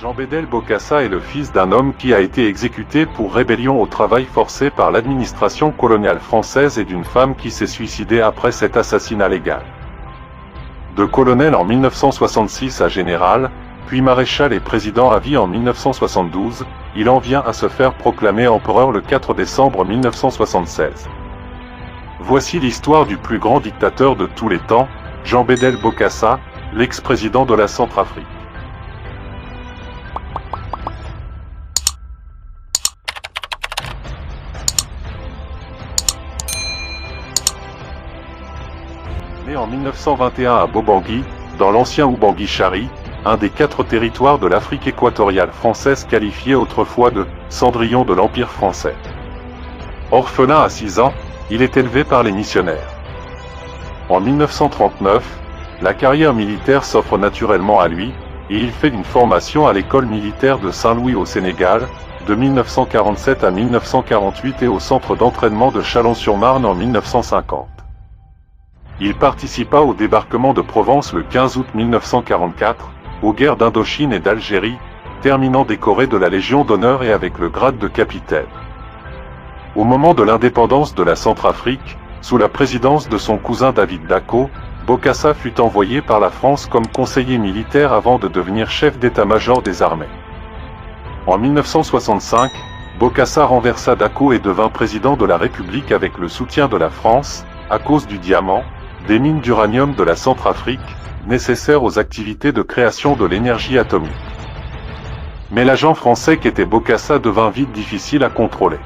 Jean Bédel Bokassa est le fils d'un homme qui a été exécuté pour rébellion au travail forcé par l'administration coloniale française et d'une femme qui s'est suicidée après cet assassinat légal. De colonel en 1966 à général, puis maréchal et président à vie en 1972, il en vient à se faire proclamer empereur le 4 décembre 1976. Voici l'histoire du plus grand dictateur de tous les temps, Jean Bédel Bokassa, l'ex-président de la Centrafrique. Né en 1921 à Bobangui, dans l'ancien Ubangui-Chari, un des 4 territoires de l'Afrique équatoriale française qualifié autrefois de « Cendrillon de l'Empire français ». Orphelin à 6 ans, il est élevé par les missionnaires. En 1939, la carrière militaire s'offre naturellement à lui, et il fait une formation à l'école militaire de Saint-Louis au Sénégal, de 1947 à 1948 et au centre d'entraînement de Chalon-sur-Marne en 1950. Il participa au débarquement de Provence le 15 août 1944, aux guerres d'Indochine et d'Algérie, terminant décoré de la Légion d'honneur et avec le grade de capitaine. Au moment de l'indépendance de la Centrafrique, sous la présidence de son cousin David Dacko, Bokassa fut envoyé par la France comme conseiller militaire avant de devenir chef d'état-major des armées. En 1965, Bokassa renversa Dacko et devint président de la République avec le soutien de la France, à cause du diamant, des mines d'uranium de la Centrafrique, nécessaires aux activités de création de l'énergie atomique. Mais l'agent français qu'était Bokassa devint vite difficile à contrôler.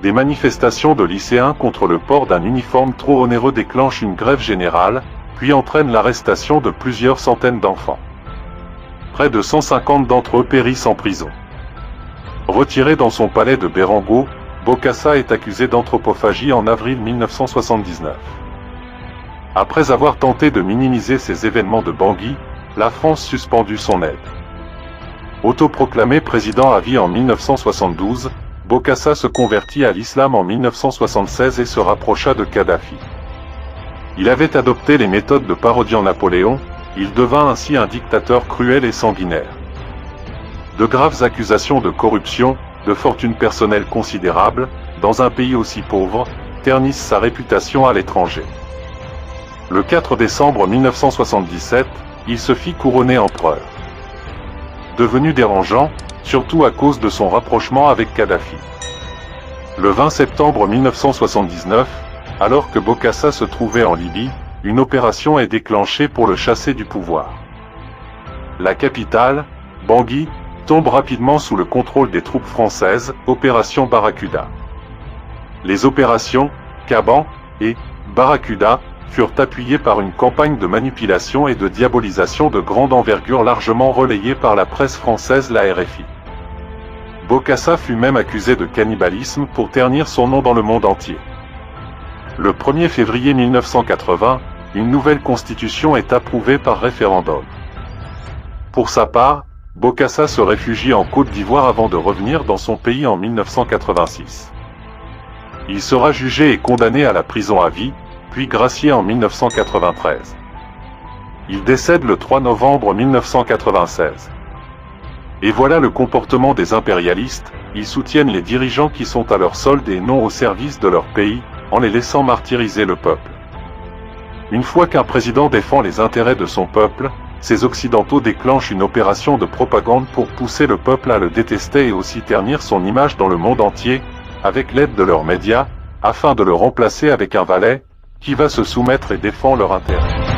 Des manifestations de lycéens contre le port d'un uniforme trop onéreux déclenchent une grève générale, puis entraînent l'arrestation de plusieurs centaines d'enfants. Près de 150 d'entre eux périssent en prison. Retiré dans son palais de Bérango, Bokassa est accusé d'anthropophagie en avril 1979. Après avoir tenté de minimiser ces événements de Bangui, la France suspendu son aide. Autoproclamé président à vie en 1972, Bokassa se convertit à l'islam en 1976 et se rapprocha de Kadhafi. Il avait adopté les méthodes de parodiant Napoléon, il devint ainsi un dictateur cruel et sanguinaire. De graves accusations de corruption, de fortune personnelle considérable, dans un pays aussi pauvre, ternissent sa réputation à l'étranger. Le 4 décembre 1977, il se fit couronner empereur. Devenu dérangeant, surtout à cause de son rapprochement avec Kadhafi. Le 20 septembre 1979, alors que Bokassa se trouvait en Libye, une opération est déclenchée pour le chasser du pouvoir. La capitale, Bangui, tombe rapidement sous le contrôle des troupes françaises, opération Barracuda. Les opérations, Kaban et Barracuda, furent appuyées par une campagne de manipulation et de diabolisation de grande envergure largement relayée par la presse française, la RFI. Bokassa fut même accusé de cannibalisme pour ternir son nom dans le monde entier. Le 1er février 1980, une nouvelle constitution est approuvée par référendum. Pour sa part, Bokassa se réfugie en Côte d'Ivoire avant de revenir dans son pays en 1986. Il sera jugé et condamné à la prison à vie, puis gracié en 1993. Il décède le 3 novembre 1996. Et voilà le comportement des impérialistes, ils soutiennent les dirigeants qui sont à leur solde et non au service de leur pays, en les laissant martyriser le peuple. Une fois qu'un président défend les intérêts de son peuple, ces Occidentaux déclenchent une opération de propagande pour pousser le peuple à le détester et aussi ternir son image dans le monde entier, avec l'aide de leurs médias, afin de le remplacer avec un valet, qui va se soumettre et défend leurs intérêts.